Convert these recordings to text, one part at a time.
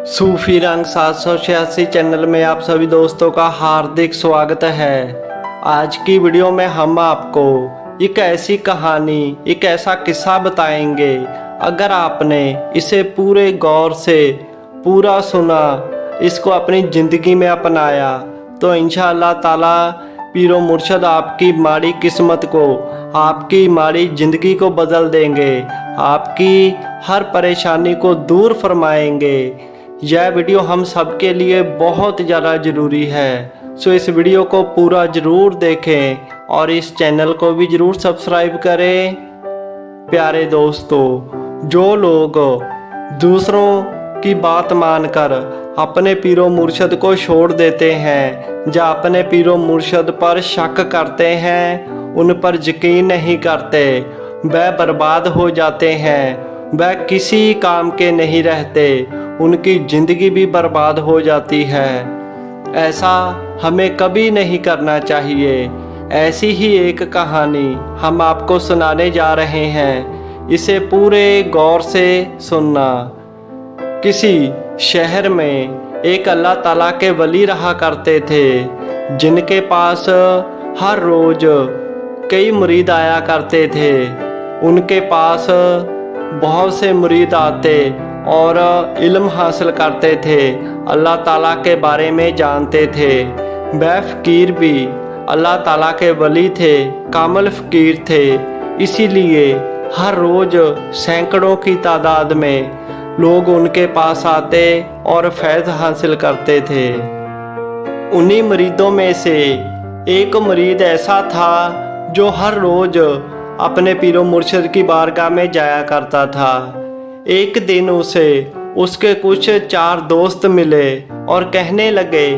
सूफी रंग 786 चैनल में आप सभी दोस्तों का हार्दिक स्वागत है। आज की वीडियो में हम आपको एक ऐसी कहानी, एक ऐसा किस्सा बताएंगे। अगर आपने इसे पूरे गौर से पूरा सुना, इसको अपनी ज़िंदगी में अपनाया तो इंशाअल्लाह ताला पीरो मुर्शद आपकी माड़ी किस्मत को, आपकी माड़ी ज़िंदगी को बदल देंगे, आपकी हर परेशानी को दूर फरमाएंगे। यह वीडियो हम सबके लिए बहुत ज़्यादा ज़रूरी है, सो इस वीडियो को पूरा ज़रूर देखें और इस चैनल को भी ज़रूर सब्सक्राइब करें। प्यारे दोस्तों, जो लोग दूसरों की बात मानकर अपने पीरो मुर्शद को छोड़ देते हैं या अपने पीरो मुर्शद पर शक करते हैं, उन पर यकीन नहीं करते, वह बर्बाद हो जाते हैं, वह किसी काम के नहीं रहते, उनकी ज़िंदगी भी बर्बाद हो जाती है। ऐसा हमें कभी नहीं करना चाहिए। ऐसी ही एक कहानी हम आपको सुनाने जा रहे हैं, इसे पूरे गौर से सुनना। किसी शहर में एक अल्लाह ताला के वली रहा करते थे, जिनके पास हर रोज़ कई मुरीद आया करते थे। उनके पास बहुत से मुरीद आते और इल्म हासिल करते थे, अल्लाह ताला के बारे में जानते थे। वह फ़कीर भी अल्लाह ताला के वली थे, कामिल फ़कीर थे। इसीलिए हर रोज़ सैकड़ों की तादाद में लोग उनके पास आते और फैज़ हासिल करते थे। उन्हीं मुरीदों में से एक मुरीद ऐसा था जो हर रोज़ अपने पीरो मुर्शिद की बारगाह में जाया करता था। एक दिन उसे उसके कुछ 4 दोस्त मिले और कहने लगे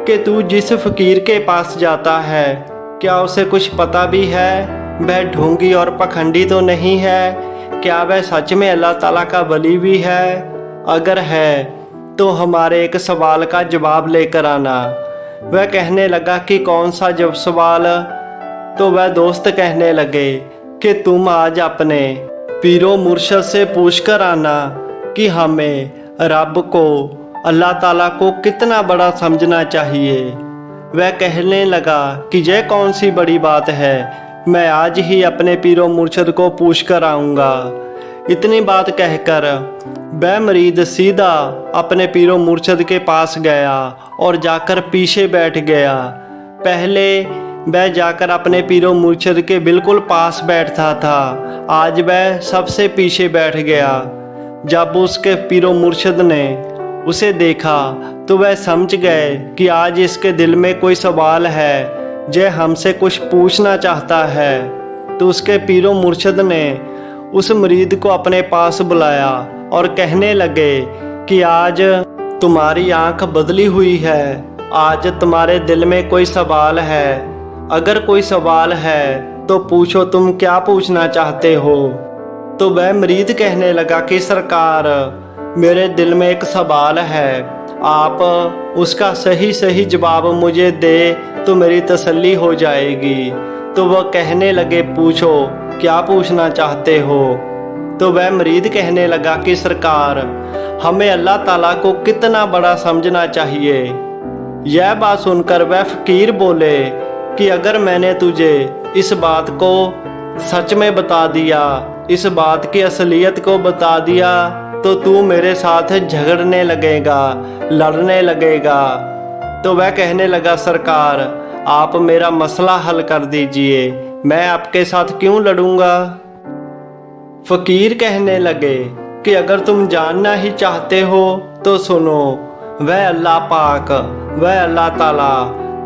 कि तू जिस फ़कीर के पास जाता है, क्या उसे कुछ पता भी है? वह ढोंगी और पखंडी तो नहीं है? क्या वह सच में अल्लाह ताला का वली भी है? अगर है तो हमारे एक सवाल का जवाब लेकर आना। वह कहने लगा कि कौन सा जब सवाल? तो वह दोस्त कहने लगे कि तुम आज अपने पीरो मुर्शद से पूछ कर आना कि हमें रब को, अल्लाह ताला को कितना बड़ा समझना चाहिए। वह कहने लगा कि यह कौन सी बड़ी बात है, मैं आज ही अपने पीरो मुर्शद को पूछ कर आऊँगा। इतनी बात कहकर वह मुरीद सीधा अपने पीरो मुर्शद के पास गया और जाकर पीछे बैठ गया। पहले वह जाकर अपने पीरो मुर्शद के बिल्कुल पास बैठता था, आज वह सबसे पीछे बैठ गया। जब उसके पीरो मुर्शद ने उसे देखा तो वह समझ गए कि आज इसके दिल में कोई सवाल है, यह हमसे कुछ पूछना चाहता है। तो उसके पीरो मुर्शद ने उस मुरीद को अपने पास बुलाया और कहने लगे कि आज तुम्हारी आंख बदली हुई है, आज तुम्हारे दिल में कोई सवाल है। अगर कोई सवाल है तो पूछो, तुम क्या पूछना चाहते हो? तो वह मुरीद कहने लगा कि सरकार, मेरे दिल में एक सवाल है, आप उसका सही सही जवाब मुझे दे तो मेरी तसल्ली हो जाएगी। तो वह कहने लगे, पूछो क्या पूछना चाहते हो? तो वह मुरीद कहने लगा कि सरकार, हमें अल्लाह ताला को कितना बड़ा समझना चाहिए। यह बात सुनकर वह फ़कीर बोले कि अगर मैंने तुझे इस बात को सच में बता दिया, इस बात की असलियत को बता दिया, तो तू मेरे साथ झगड़ने लगेगा, लड़ने लगेगा। तो वह कहने लगा, सरकार आप मेरा मसला हल कर दीजिए, मैं आपके साथ क्यों लड़ूंगा? फ़कीर कहने लगे कि अगर तुम जानना ही चाहते हो तो सुनो, वह अल्लाह पाक, वह अल्लाह ताला,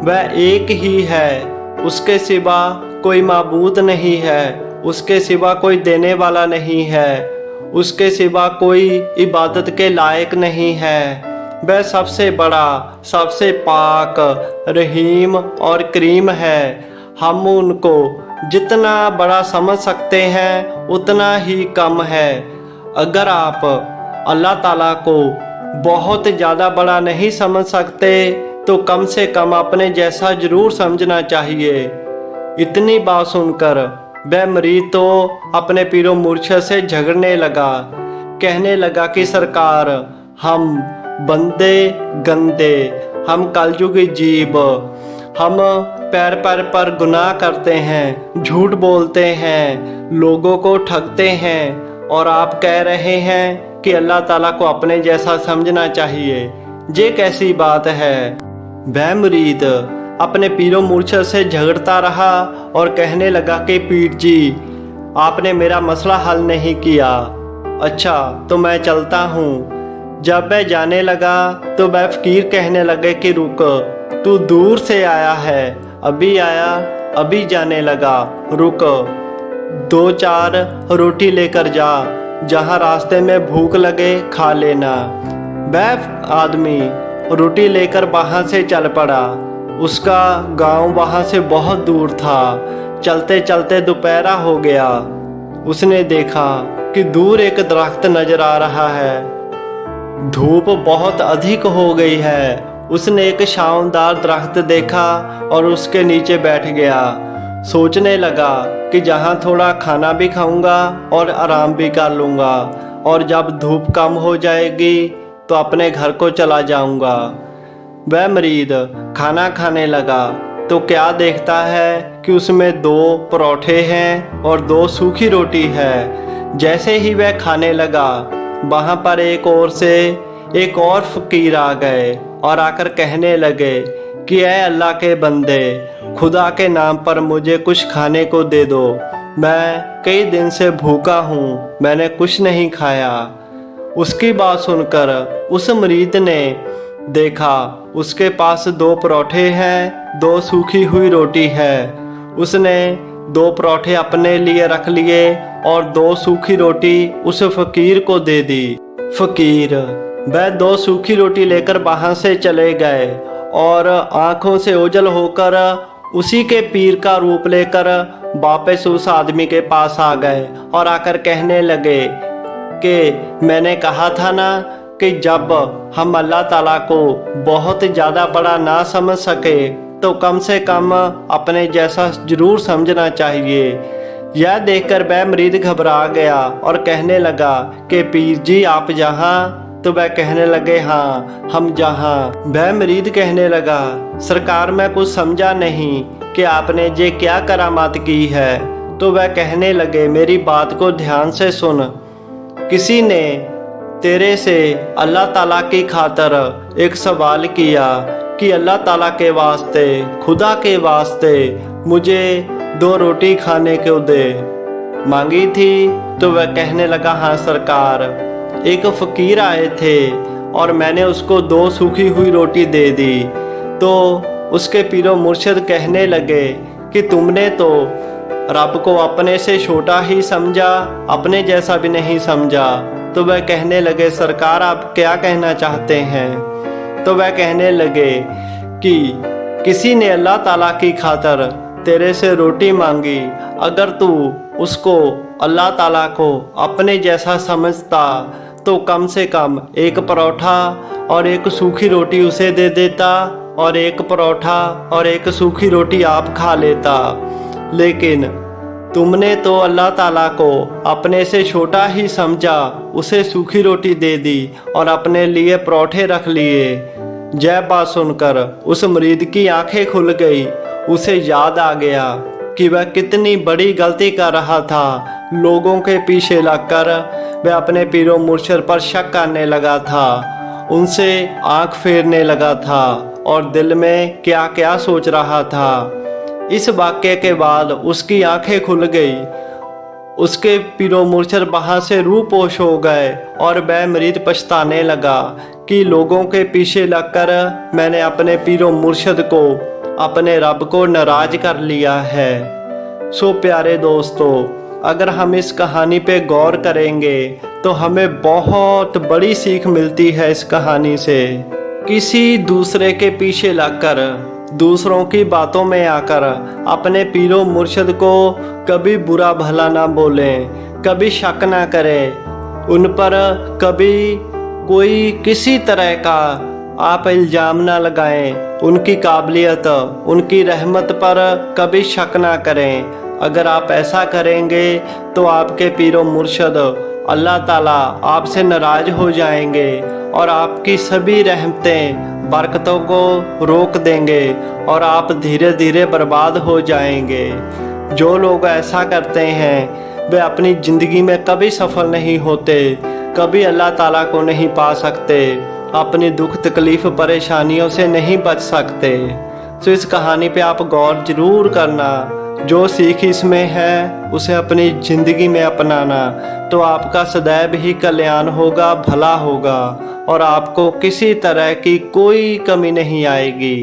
वह एक ही है, उसके सिवा कोई माबूद नहीं है, उसके सिवा कोई देने वाला नहीं है, उसके सिवा कोई इबादत के लायक नहीं है। वह सबसे बड़ा, सबसे पाक, रहीम और करीम है। हम उनको जितना बड़ा समझ सकते हैं उतना ही कम है। अगर आप अल्लाह ताला को बहुत ज़्यादा बड़ा नहीं समझ सकते तो कम से कम अपने जैसा ज़रूर समझना चाहिए। इतनी बात सुनकर वह मुरीद तो अपने पीरो मुर्शद से झगड़ने लगा, कहने लगा कि सरकार, हम बंदे गंदे, हम कलयुगी जीव, हम पैर पैर पर गुनाह करते हैं, झूठ बोलते हैं, लोगों को ठगते हैं, और आप कह रहे हैं कि अल्लाह ताला को अपने जैसा समझना चाहिए। ये कैसी बात है? वह मुरीद अपने पीरो मुर्शिद से झगड़ता रहा और कहने लगा कि पीर जी, आपने मेरा मसला हल नहीं किया। अच्छा, तो मैं चलता हूँ। जब वह जाने लगा तो वह फकीर कहने लगे कि रुक, तू दूर से आया है, अभी आया अभी जाने लगा, रुक, 2-4 रोटी लेकर जा, जहाँ रास्ते में भूख लगे खा लेना। वह आदमी रोटी लेकर वहाँ से चल पड़ा। उसका गांव वहाँ से बहुत दूर था। चलते चलते दोपहरा हो गया। उसने देखा कि दूर एक दरख्त नजर आ रहा है। धूप बहुत अधिक हो गई है। उसने एक छांवदार दरख्त देखा और उसके नीचे बैठ गया। सोचने लगा कि जहाँ थोड़ा खाना भी खाऊंगा और आराम भी कर लूँगा, और जब धूप कम हो जाएगी तो अपने घर को चला जाऊंगा। वह मरीद खाना खाने लगा तो क्या देखता है कि उसमें 2 परोठे हैं और 2 सूखी रोटी है। जैसे ही वह खाने लगा, वहाँ पर एक ओर से एक और फकीर आ गए और आकर कहने लगे कि ऐ अल्लाह के बंदे, खुदा के नाम पर मुझे कुछ खाने को दे दो। मैं कई दिन से भूखा हूँ, मैंने कुछ नहीं खाया। उसकी बात सुनकर उस मरीद ने देखा उसके पास 2 परोठे हैं, 2 सूखी हुई रोटी है। उसने 2 परोठे अपने लिए रख लिए और 2 सूखी रोटी उस फकीर को दे दी। फकीर वह 2 सूखी रोटी लेकर वहाँ से चले गए और आंखों से ओझल होकर उसी के पीर का रूप लेकर वापस उस आदमी के पास आ गए और आकर कहने लगे कि मैंने कहा था ना कि जब हम अल्लाह ताला को बहुत ज़्यादा बड़ा ना समझ सके तो कम से कम अपने जैसा जरूर समझना चाहिए। यह देखकर वह मरीद घबरा गया और कहने लगा कि पीर जी आप जहाँ? तो वह कहने लगे हाँ हम जहाँ। वह मरीद कहने लगा सरकार मैं कुछ समझा नहीं कि आपने ये क्या करामात की है। तो वह कहने लगे मेरी बात को ध्यान से सुन। किसी ने तेरे से अल्लाह ताला की खातर एक सवाल किया कि अल्लाह ताला के वास्ते, खुदा के वास्ते मुझे 2 रोटी खाने को दे, मांगी थी। तो वह कहने लगा हाँ सरकार। एक फ़कीर आए थे और मैंने उसको 2 सूखी हुई रोटी दे दी। तो उसके पीरो मुर्शिद कहने लगे कि तुमने तो रब को अपने से छोटा ही समझा, अपने जैसा भी नहीं समझा। तो वह कहने लगे सरकार आप क्या कहना चाहते हैं? तो वह कहने लगे कि किसी ने अल्लाह ताला की खातर तेरे से रोटी मांगी, अगर तू उसको अल्लाह ताला को अपने जैसा समझता तो कम से कम 1 परोठा और 1 सूखी रोटी उसे दे देता और 1 परोठा और 1 सूखी रोटी आप खा लेता। लेकिन तुमने तो अल्लाह ताला को अपने से छोटा ही समझा, उसे सूखी रोटी दे दी और अपने लिए परोठे रख लिए। यह बात सुनकर उस मरीद की आंखें खुल गई। उसे याद आ गया कि वह कितनी बड़ी गलती कर रहा था। लोगों के पीछे लगकर वह अपने पीरो मुर्शिद पर शक करने लगा था, उनसे आंख फेरने लगा था और दिल में क्या क्या सोच रहा था। इस वाक्य के बाद उसकी आंखें खुल गई। उसके पीरो मुर्शिद वहाँ से रूपोश हो गए और वह मरीद पछताने लगा कि लोगों के पीछे लगकर मैंने अपने पीरो मुर्शिद को, अपने रब को नाराज कर लिया है। सो प्यारे दोस्तों, अगर हम इस कहानी पे गौर करेंगे तो हमें बहुत बड़ी सीख मिलती है इस कहानी से। किसी दूसरे के पीछे लगकर, दूसरों की बातों में आकर अपने पीरो मुर्शिद को कभी बुरा भला ना बोलें, कभी शक ना करें, उन पर कभी कोई किसी तरह का आप इल्ज़ाम ना लगाएं, उनकी काबिलियत, उनकी रहमत पर कभी शक ना करें। अगर आप ऐसा करेंगे तो आपके पीरो मुर्शिद अल्लाह ताला आपसे नाराज हो जाएंगे और आपकी सभी रहमतें बरकतों को रोक देंगे और आप धीरे धीरे बर्बाद हो जाएंगे। जो लोग ऐसा करते हैं वे अपनी ज़िंदगी में कभी सफल नहीं होते, कभी अल्लाह ताला को नहीं पा सकते, अपनी दुख तकलीफ परेशानियों से नहीं बच सकते। तो इस कहानी पे आप गौर जरूर करना, जो सीख इसमें है उसे अपनी ज़िंदगी में अपनाना, तो आपका सदैव ही कल्याण होगा, भला होगा और आपको किसी तरह की कोई कमी नहीं आएगी।